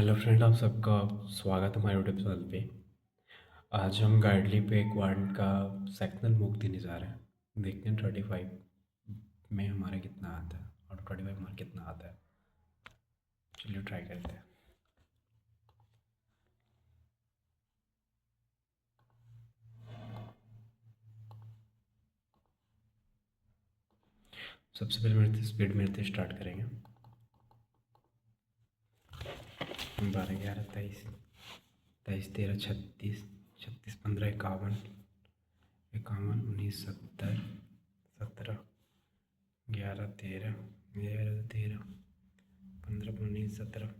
Hello friend, आप सबका स्वागत है हमारे यूट्यूब चैनल पे। आज हम गाइडली पे क्वांट का सेक्शनल मूक देने जा रहे हैं। देखते हैं 35 में हमारा कितना आता है और 25 हमारा कितना आता है। चलिए ट्राई करते हैं। सबसे पहले मेरे स्पीड मेरे से स्टार्ट करेंगे। 12 11 23 23 13 36 36 15 51 51 19 70 17 11 13 11 13 15 19 17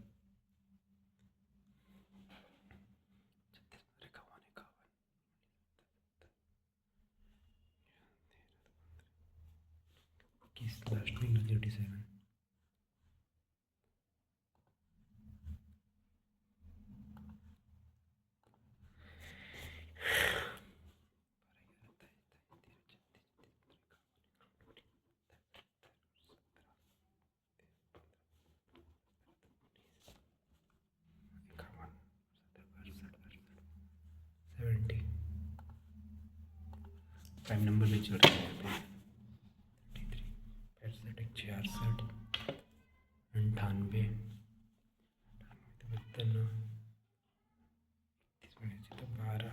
किस लास्ट में 37 70 प्राइम नंबर नहीं चल रहा है यहाँ पे। 33 65 98 92 तो 12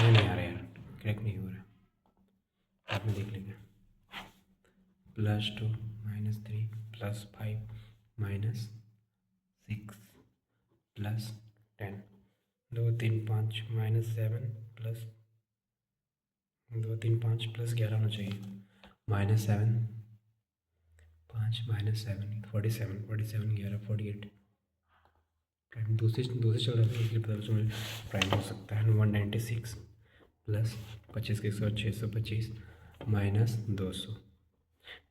नहीं आ रहा यार, क्रैक नहीं हो रहा। बाद में देख लेंगे। +2 -3 +5 -6 +10 2 3 5 -7 प्लस 2 3 5 +11 होना चाहिए। -7 5 -7 47 47 11 48 प्राइम दूसरे दूसरे चल रहा था, इसलिए पता चला प्राइम हो सकता है। 196 प्लस 25 के 100 625 -200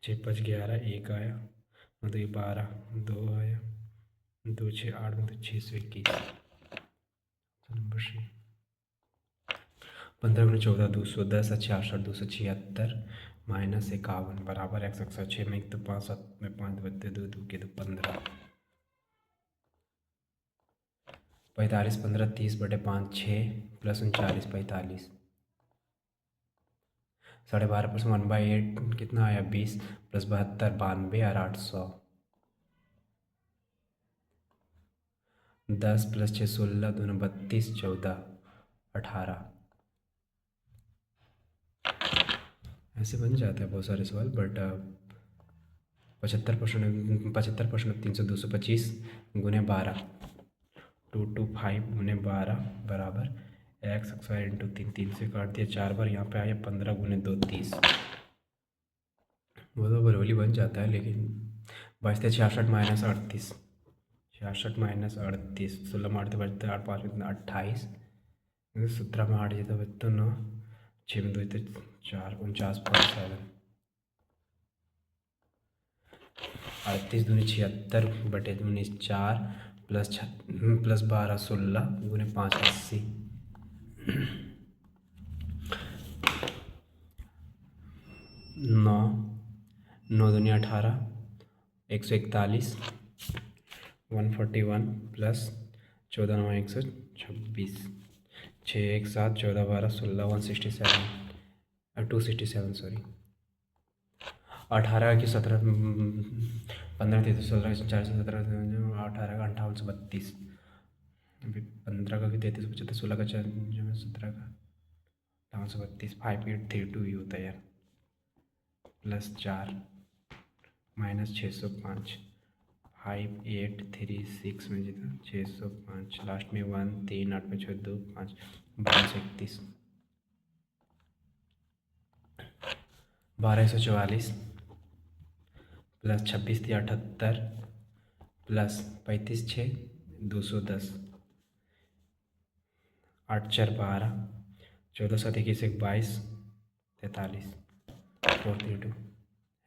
6 5 11 1 आया, मतलब ये 12 2 आया 2 6 8 मतलब 621 नंबर सी। 15 × 14 210 66 276 -51 बराबर 106 में 1 तो 5 7 में 5 बत्ते 2 2 के 2 15 45 15 30/5 6 + 39 45 12.5 + 1/8 कितना आया 20 + 72 92 और 800 10 + 6 16 2 32 14 18 ऐसे बन जाता है बहुत सारे सवाल। बट 75% 300 225 × 12 225 × 12 बराबर x स्क्वायर इंटू 3 3 से काट दिया 4 बार, यहाँ पे आया 15 × 2 30 वो तो बरवली बन जाता है। लेकिन बचते 66 -38 66 -38 16 मारते बचते 8 5 में 28 17 में 8 जीता बचते 9 6 में 2 जीते 4 49.7 38 दूनी 76 बटे दूनी 4 + 12 16 × 5 80 9 9 दूनी 18 141 141 प्लस 14 9 126 6 1 7 14 12 16 167 267 सॉरी 18 की 17 15 33 16 4 17 18 का 58 32 अभी 15 का 33 75 16 का 17 का 58 32 5832 ही होता है यार। +4 -605 5836 में जीता 605 लास्ट में 1 3 8 में 6 2 5 12 31 1244 प्लस 26×3 = 78 प्लस 35×6 = 210, 8×4 = 12, 14×1 = 22, 43, 432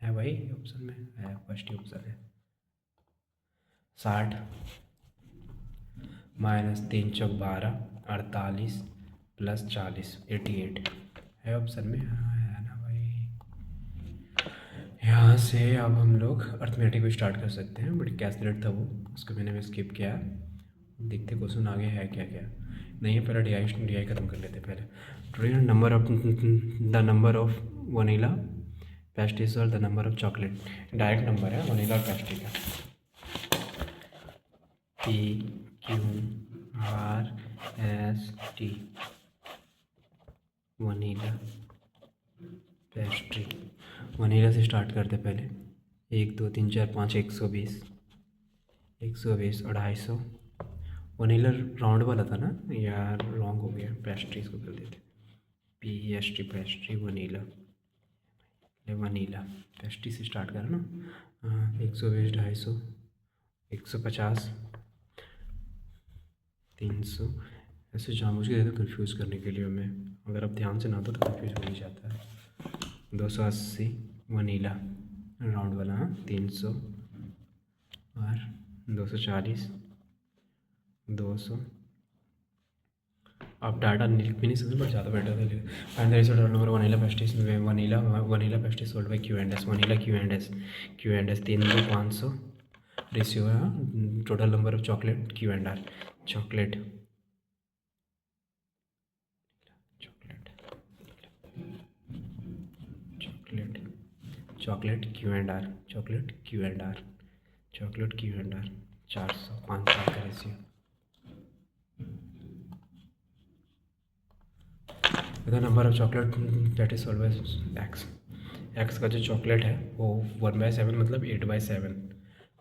है भाई ऑप्शन में है, फर्स्ट ही ऑप्शन है। 60 - 3×4 = 48 प्लस 40 = 88 है ऑप्शन में, हाँ है ना भाई। यहाँ से अब हम लोग अर्थमेटिक भी स्टार्ट कर सकते हैं, बट कैलकुलेट था वो, उसको मैंने स्किप किया। देखते क्वेश्चन आगे है क्या क्या नहीं है। पहले डी आई ख़त्म कर लेते पहले। The number of vanilla pastries और the number of chocolate, direct number है वनीला पेस्ट्री का। PQRST vanilla pastry. वनीला से स्टार्ट करते पहले, 1 2 3 4 5 120 250 वनीला राउंड वाला था ना यार, रॉन्ग हो गया, पेस्ट्रीज को कर देते। PEST पेस्ट्री वनीला पेस्ट्री से स्टार्ट करा ना। 120 250 150 300 ऐसे जानबूझ के देते कंफ्यूज करने के लिए हमें, अगर आप ध्यान से ना दो तो कंफ्यूज हो ही जाता है। 280 वनीला राउंड वाला, 300 और 240 200। आप डाटा लिख भी नहीं सकते, बट ज़्यादा बेटर था। Find the ratio total number vanilla pastries vanilla pastries sold by Q&S vanilla Q&S 3 2 500 ratio है। Total number of chocolate Q&R chocolate Q&R 400 500 का ratio. The number of chocolate that is sold by X का जो chocolate है वो 1/7 मतलब 8/7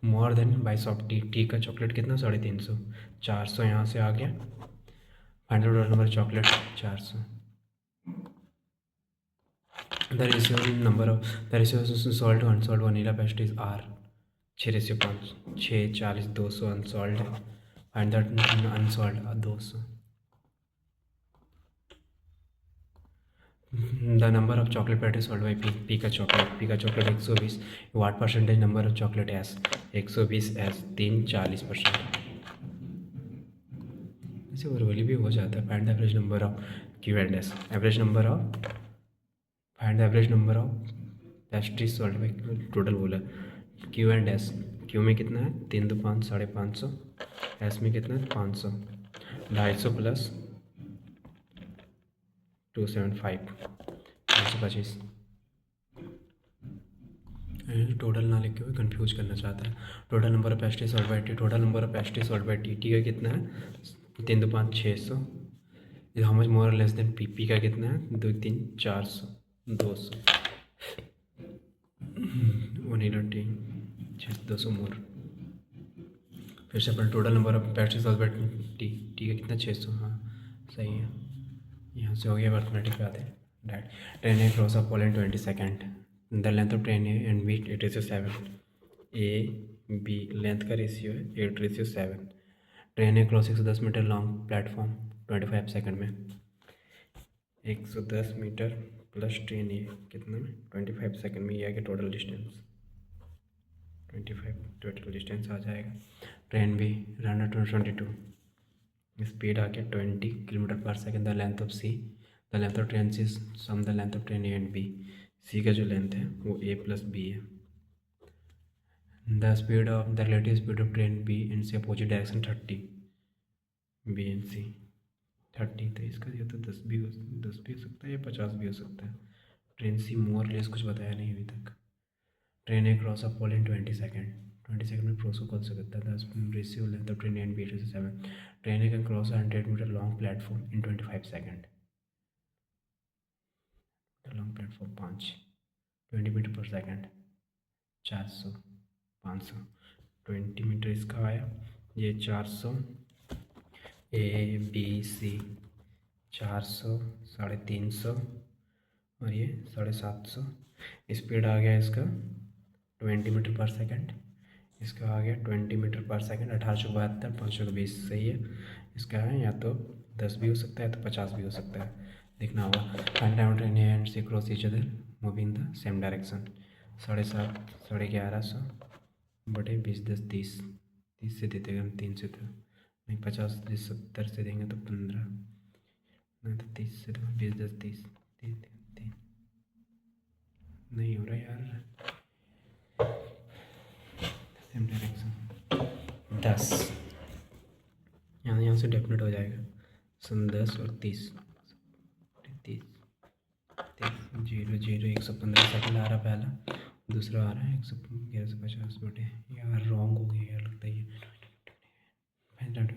more than बाइस of T का chocolate कितना 350 400 यहाँ से आ गया। Find out number chocolate 400। The ratio sold unsold vanilla pastries are 6:5 6 40 200 unsold है। Find that unsold 200। The number of chocolate pastry sold by P का chocolate 120 what percentage number of chocolate is 120 is 40%। ऐसे ओवरवली भी हो जाता है। Find the average number of Q&S find the average number of pastry sold by total बोला Q&S। Q में कितना है 3 2 5 550, एस में कितना है 500 250 प्लस 275 525। टोटल ना लिखे हुए कंफ्यूज करना चाहता है। Total number of pastry sold by T T का कितना है 3 2 5 600। How much more less than P का कितना है 2 3 400 200 वनीला टी 200 मोर। फिर से अपन total number of pastry sold by T का कितना 600। हाँ सही है, यहाँ से हो गया। अर्थमेटिक पे आते हैं। Train A cross of pole in 20 second. The length of train A and B 8:7। A B length का रेशियो है 8:7। Train A cross 110 metre long platform 25 second में। 110 मीटर प्लस ट्रेन ए कितना में 25 सेकेंड में, ये आगे टोटल डिस्टेंस 25 टोटल डिस्टेंस आ जाएगा। ट्रेन बी रन 22 स्पीड आके 20 km/s। The length of C the length of train C sum the length of train A and B. C का जो लेंथ है वो ए प्लस बी है। The speed of the relative speed of train B in से opposite direction 30 B and C 30। तो इसका ये तो 10 भी हो सकता है या 50 भी हो सकता है। ट्रेन सी मोर लेस कुछ बताया नहीं अभी तक। Train A cross of pole in 20 second में क्रॉस को कौन सा करता है। The ratio length of train and B 7। Train A can cross 100 metre long platform in 25 second. Long platform 5 20 metre पर सेकेंड 400 500 20 मीटर इसका आया। ये 400 ए बी सी 400 350 और ये 750 स्पीड आ गया इसका 20 मीटर पर सेकंड, इसका आ गया 20 मीटर पर सेकंड। 1872 520 सही है। इसका है या तो 10 भी हो सकता है तो 50 भी हो सकता है, देखना होगा। Find out any and C cross each other moving the same direction. 7.5 1150 बटे 20 10 30 30 से देते हम 3 से तो नहीं, 50 70 से देंगे तो 15 नहीं तो 30 से तो 20 10 30 3 3 नहीं हो रहा यार, सेम डायरेक्शन 10 यहाँ से डेफिनेट हो जाएगा। सन 10 और 30 30 0 0 115 सेकंड आ रहा पहला, दूसरा आ रहा है 1150 बटे, यार रॉन्ग हो गया यार लगता है।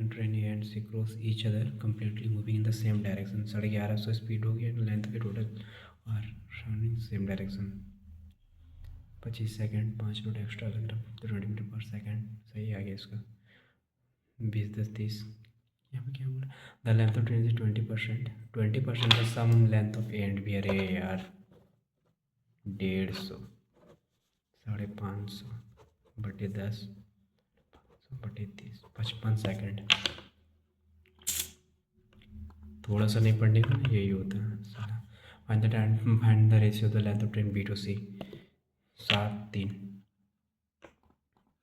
Train and C cross each other completely moving in the same direction. 1150 speed हो गया, लेंथ के टोटल और running same direction. 25 second 5 minute extra लग रहा तो 20 मीटर पर सेकंड सही आ गया इसका। 20 10 30 यहाँ पे क्या बोला, the length of train is 20%, 20% the sum length of A and B. अरे यार 150 550 बटे 10 बटे 30 55 सेकंड। थोड़ा सा नहीं पढ़ने का यही होता है साला। Find the ratio the length of train B to C. 7 3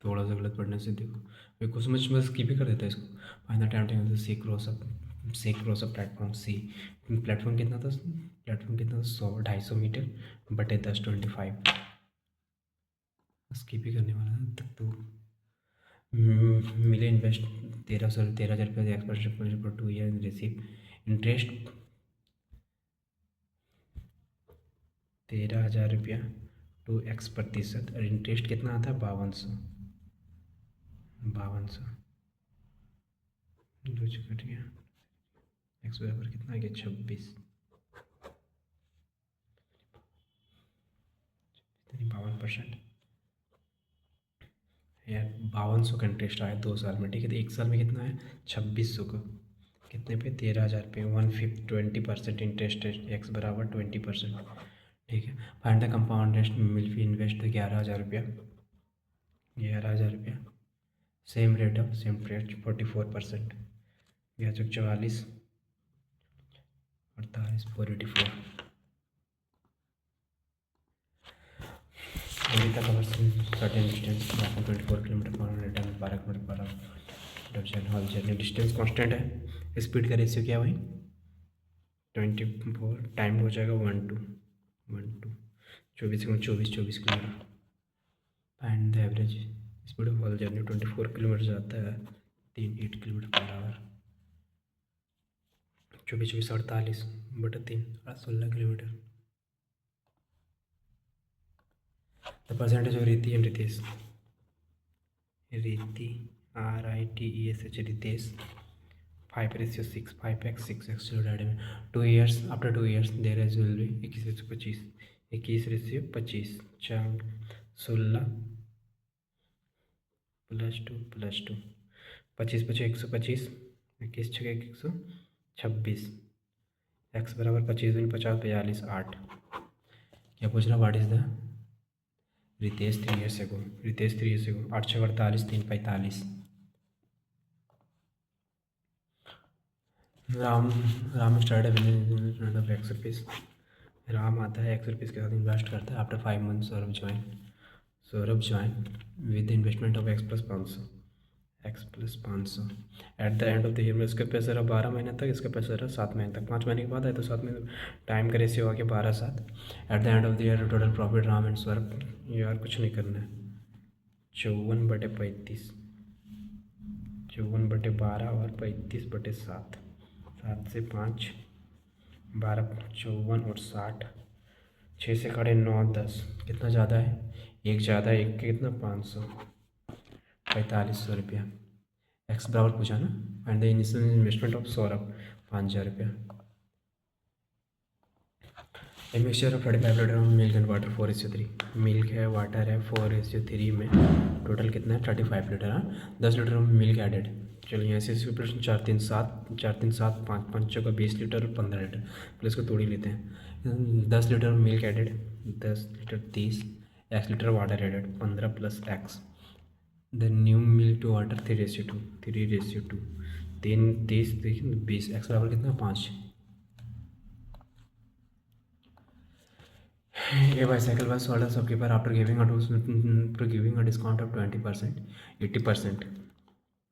थोड़ा सा गलत पढ़ने से देखो कुछ समझ बस स्किप ही कर देता है इसको। Find the time C cross up platform C. Platform कितना था 100 250 मीटर बटे 10 25 स्किप ही करने वाला है तब तो। मिले इन्वेस्ट 13,000 रुपये एक्सपर्ट पर 2 ईयर रिसीव इंटरेस्ट 13,000 रुपया 2x% और इंटरेस्ट कितना आता है 5200 दो कट गया, एक्स बराबर कितना आ गया 26 52% यार 5200 का इंटरेस्ट आया 2 साल में, ठीक है। तो 1 साल में कितना है 2600 का, कितने पे 13,000 पे 20% इंटरेस्ट है, एक्स बराबर 20%, ठीक है। Find the compound interest mill fee invest 11,000 रुपया 11,000 रुपया same rate 44%, 44 48 484 America covers certain distance 24 kilometre per hour, return 12 kilometre per hour. Hall journey distance constant है, स्पीड का रेशियो क्या है भाई 24, टाइम हो जाएगा 1 2 24 kilometre. And the average speed of hall journey 24 kilometre जाता है 8 किलोमीटर पर आवर। 24 48 बटे 3 16 किलोमीटर। द परसेंटेज ऑफ रीति एंड रितेश, रीति RITESH Ritesh 5:6 5x 6x divided में 2 years after 2 years there is will be 21:25 21:25 4 16 +2 +2 25 5 125 21 6 126 x बराबर 25 दूनी 50 42 8। क्या पूछ रहा what is the Ritesh 3 years ago 8 6 48 3 45। Ram start of X rupees, Ram आता है ₹X के साथ इन्वेस्ट करता है। After 5 months Saurabh join with investment of X + 500 at the end of the year में इसका पैसा रहा 12 महीने तक, इसका पैसा रहा 7 महीने तक। 5 महीने के बाद आए तो 7 महीने टाइम का रेशियो आ गया 12 7। Eight the end of the year total profit Ram and Saurabh, यार कुछ नहीं करना है 54/35 54/12 और 35/7 7 से 5 12 54 और 60 6 से खड़े 9 10 कितना ज़्यादा है एक ज़्यादा है, एक के कितना 500 4500 रुपया। एक्स बराबर पूछा ना। And the initial investment of Saurabh 5,000 रुपया। A mixture of 35 litre milk and water 4:3 milk है वाटर है 4:3 में टोटल कितना है 35 लीटर। 10 litre milk added. चलो यहाँ से प्रश्न 4 3 7 5 5 का 20 लीटर और 15 लीटर प्लस को तोड़ ही लेते हैं। 10 litre milk added 10 litre 30 X litre water added 15 plus X the new milk to water 3:2 3:2 3 30 20 X बराबर कितना 5 A bicycle was sold as shopkeeper after giving a discount of 20%, 80%,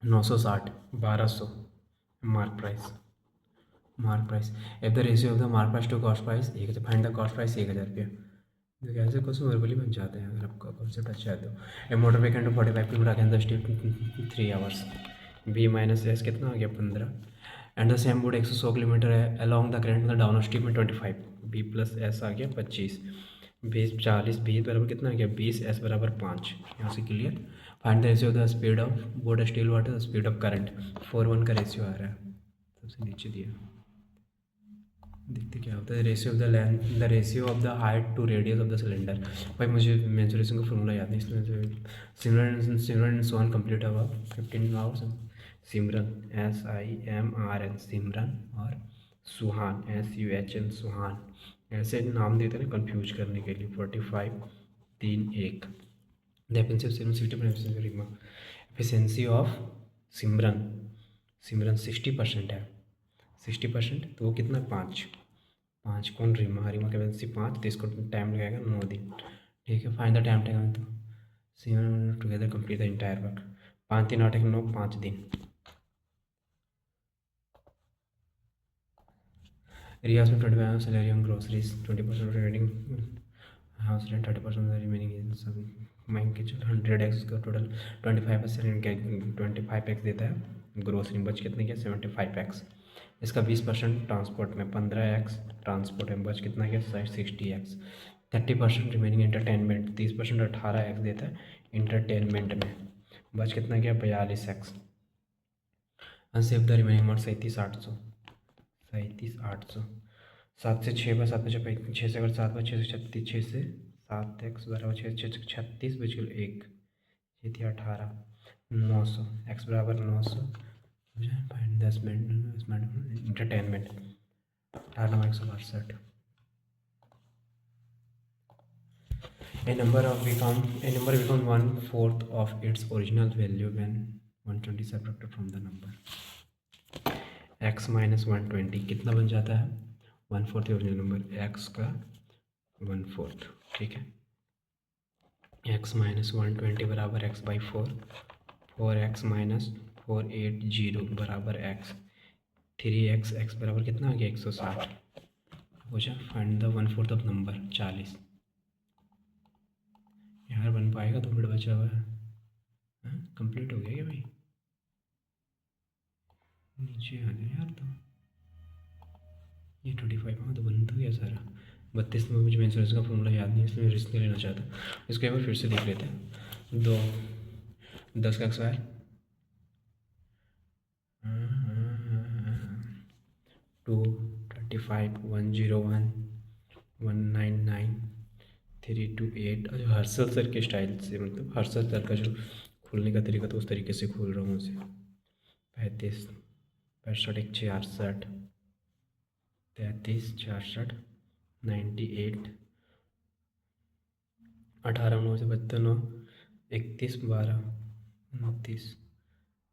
960, 1200 mark price. If the ratio of the mark price to cost price, find the cost price 1000 रुपया. देखिए ऐसे question verbally बन जाते हैं अगर आपका कॉन्सेप्ट अच्छा है तो. A motor way can do 45 kilometre can the steep 3 hours. B minus S कितना हो गया 15 and the same would 100 kilometre है अलॉन्ग द करंट मतलब डाउन स्ट्रीम में 25. बी प्लस एस आ गया 25. 20 40 20 बराबर कितना आ गया 20 एस बराबर 5. यहाँ से clear. Find the ratio of the speed of would still water speed of current 4:1 का रेशियो आ रहा है सबसे नीचे दिया. देखते क्या होता है. Ratio of the length the ratio of the height to radius of the cylinder. भाई मुझे मेंसुरेशन का फॉर्मूला याद नहीं इसमें. सिमरन एंड सोहन कंप्लीट हुआ 15 आवर्स. सिमरन SIMRN सिमरन और सुहान SUHN सुहान. ऐसे नाम देते हैं कंफ्यूज करने के लिए. 45 3 1 द एफिशिएंसी ऑफ सिमरन 60% है. 60% तो वो कितना 5 कौन रीमा कैपेसिटी 5 तो इसको टाइम लगेगा 9 दिन. ठीक है. Find the time taken to Simran together complete the entire work. 5 3 8 1 9 5 दिन. रियाज में 25 salary on groceries 20% rating house rent 30% remaining सब बैंक के 100x का टोटल 25x देता है. ग्रोसरी बच कितने क्या 75x. इसका 20% ट्रांसपोर्ट में 15x ट्रांसपोर्ट में बच कितना क्या 60x. 30% रिमेनिंग एंटरटेनमेंट 30% 18x देता है इंटरटेनमेंट में बच कितना क्या 42x. Unsave the remaining amount 37,800 7 से 6 7 बचे 6 से अगर 7 6 से 36 6 से 7x बराबर 6 36 बच गया 1 थी 18 900 x बराबर 900 10 minute entertainment 18,162. A number become 1/4 of its original value when 120 subtracted from the number. x minus 120 कितना बन जाता है 1/4 ओरिजिनल नंबर x का 1/4. ठीक है. x माइनस 120 बराबर x बाई 4 4x माइनस 480 बराबर x 3x x बराबर कितना आ गया 160. पूछा फाइंड द 1/4 ऑफ नंबर 40. यार बन पाएगा 2 मिनट बचा हुआ है. कंप्लीट हो गया क्या भाई. नीचे आ जाए यार. तो ये 25 हाँ तो बन तो गया सारा. 32 में मुझे मेंसुरेशन का फॉर्मूला याद नहीं इसलिए रिस्क नहीं लेना चाहता. इसको एक बार फिर से देख लेते हैं. 10 का स्क्वायर 2 35 101 199 328. और हर्षल सर के स्टाइल से मतलब हर्षल सर का जो खोलने का तरीका तो उस तरीके से खोल रहा हूँ उसे. 35 65 66 33 66 98 18 9 से 72 31 12 29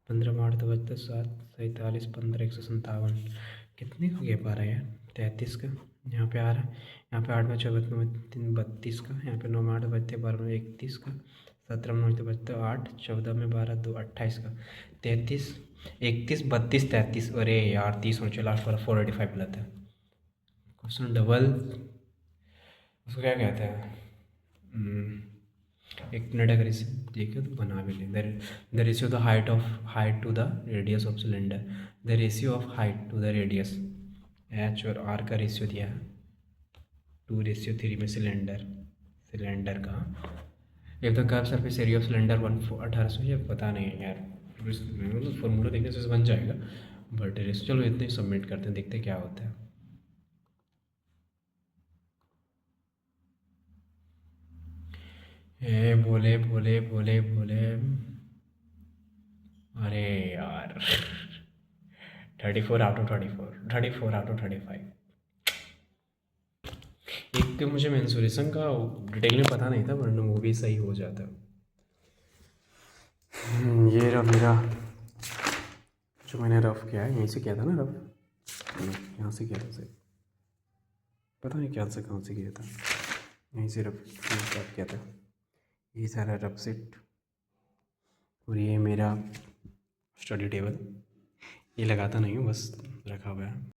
15 8 तो बचता 7 47 15 157. कितने का गैप आ रहा है यार 33 का. यहाँ पे आ रहा है. यहाँ पे 8 में 6 32 का. यहाँ पे 9 में 8 बचते 12 में 31 का. 17 में 9 तो बचता 8 14 में 12 2 28 का. 33 31 32 33. अरे यार 30 होने चला 485 मिलता है. क्वेश्चन डबल उसको क्या कहते हैं. एक मिनट अगर इसे देखे तो बना भी लें. The ratio the height to the radius of cylinder. The ratio of height to the radius h और r का रेशियो दिया है 2:3 में सिलेंडर का. If the curve surface area of cylinder 1800 ये पता नहीं है यार. फॉर्मूला देखने से बन जाएगा बट रेशियो चलो इतने सबमिट करते हैं देखते क्या होता है. बोले अरे यार 34 out of 35. एक देख के मुझे मेंसुरेशन का डिटेल में पता नहीं था, वरना वो भी सही हो जाता। ये रहा मेरा, जो मैंने रफ़ किया है, यहीं से किया था ना रफ़, यहाँ से किया था सही, पता नहीं क्या से कहाँ से किया था, यहीं से रफ़ स्टार्ट किया था। ये सारा रफ़ सेट, और ये मेरा स्टडी टेबल, ये लगाता नहीं हूँ, बस रखा हुआ है।